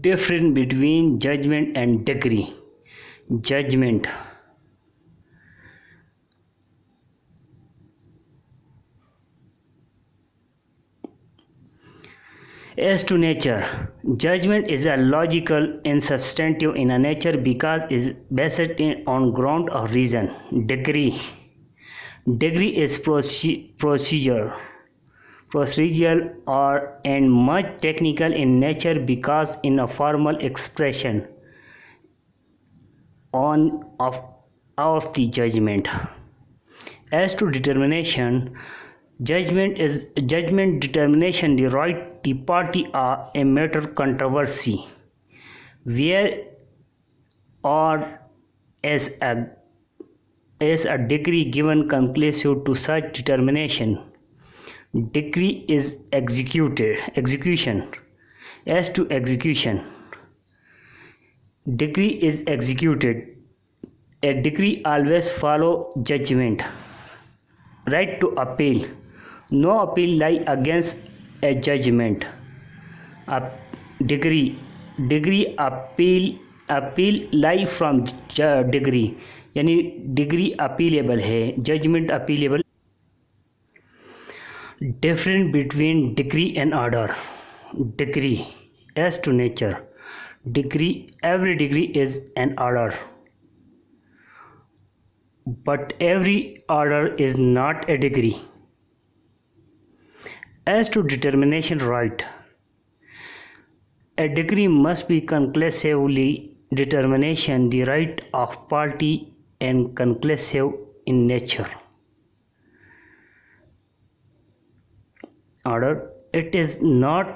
Difference between judgment and degree. Judgment. As to nature, judgment is a logical and substantive in a nature because it is based on ground of reason. Degree. Degree is procedural or and much technical in nature because in a formal expression of the judgment. As to determination, judgment determination the right the party are a matter controversy, where or as a degree given conclusive to such determination. Degree is execution. As to execution, degree is executed. A degree always follow judgment. Right to appeal. No appeal lie against a judgment. Degree appeal lie from degree, यानी degree appealable है, judgement appealable. Difference between degree and order. Degree. As to nature, every degree is an order, but every order is not a degree. As to determination right, a degree must be conclusively determination the right of party and conclusive in nature. Order, it is not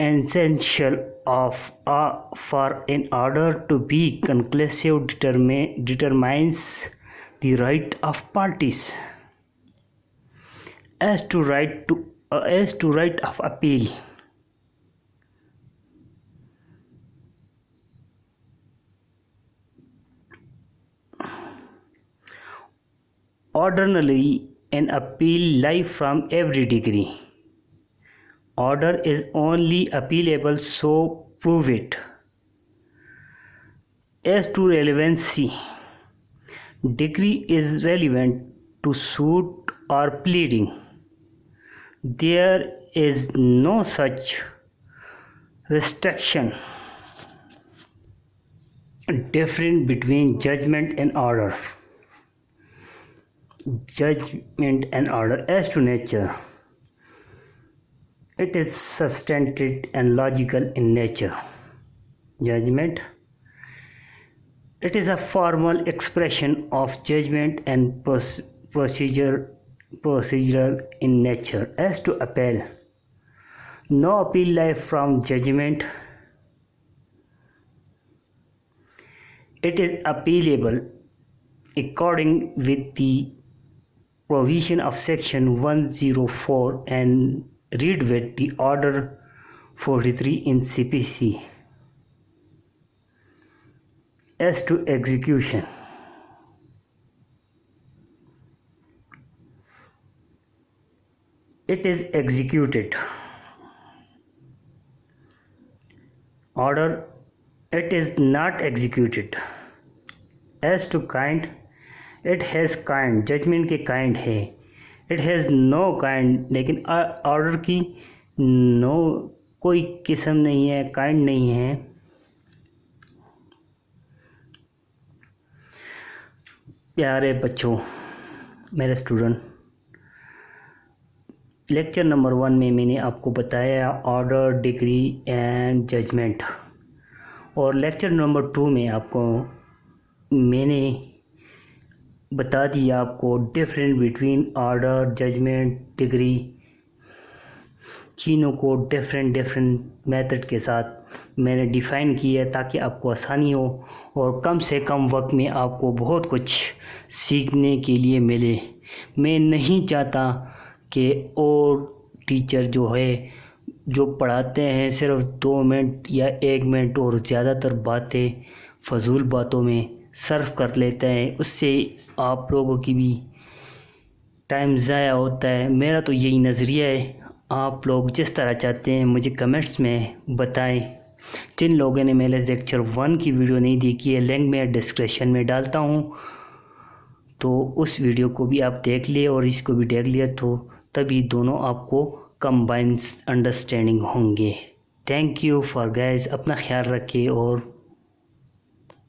essential for an order to be conclusive determines the right of parties. As to right of appeal, ordinarily an appeal lies from every degree. Order is only appealable, so prove it. As to relevancy, degree is relevant to suit or pleading. There is no such restriction. Difference between judgment and order. Judgment and order. As to nature, it is substantive and logical in nature. Judgment, it is a formal expression of judgment and procedural in nature. As to appeal, no appeal lies from judgment. It is appealable according with the provision of section 104 and read with the order 43 in CPC. As to execution, it is executed. Order, it is not executed. As to kind, it has kind, judgment के kind है. It has no kind, लेकिन order की no कोई किस्म नहीं है, kind नहीं है. प्यारे बच्चों, मेरे स्टूडेंट, लेक्चर नंबर 1 में मैंने आपको बताया ऑर्डर, डिग्री एंड जजमेंट, और लेक्चर नंबर 2 में आपको मैंने बता दिया आपको difference between order, judgement, degree, तीनों को डिफरेंट मेथड के साथ मैंने डिफ़ाइन किया ताकि आपको आसानी हो और कम से कम वक्त में आपको बहुत कुछ सीखने के लिए मिले. मैं नहीं चाहता कि और टीचर जो पढ़ाते हैं सिर्फ 2 मिनट या 1 मिनट और ज़्यादातर बातें फजूल बातों में सर्व कर लेते हैं, उससे आप लोगों की भी टाइम ज़ाया होता है. मेरा तो यही नज़रिया है. आप लोग जिस तरह चाहते हैं मुझे कमेंट्स में बताएं. जिन लोगों ने मेरे लेक्चर 1 की वीडियो नहीं देखी है, लिंक मैं डिस्क्रिप्शन में डालता हूँ, तो उस वीडियो को भी आप देख लिए और इसको भी देख लिया, तो तभी दोनों आपको कंबाइंड अंडरस्टैंडिंग होंगे। थैंक यू फॉर गाइस, अपना ख्याल रखिए और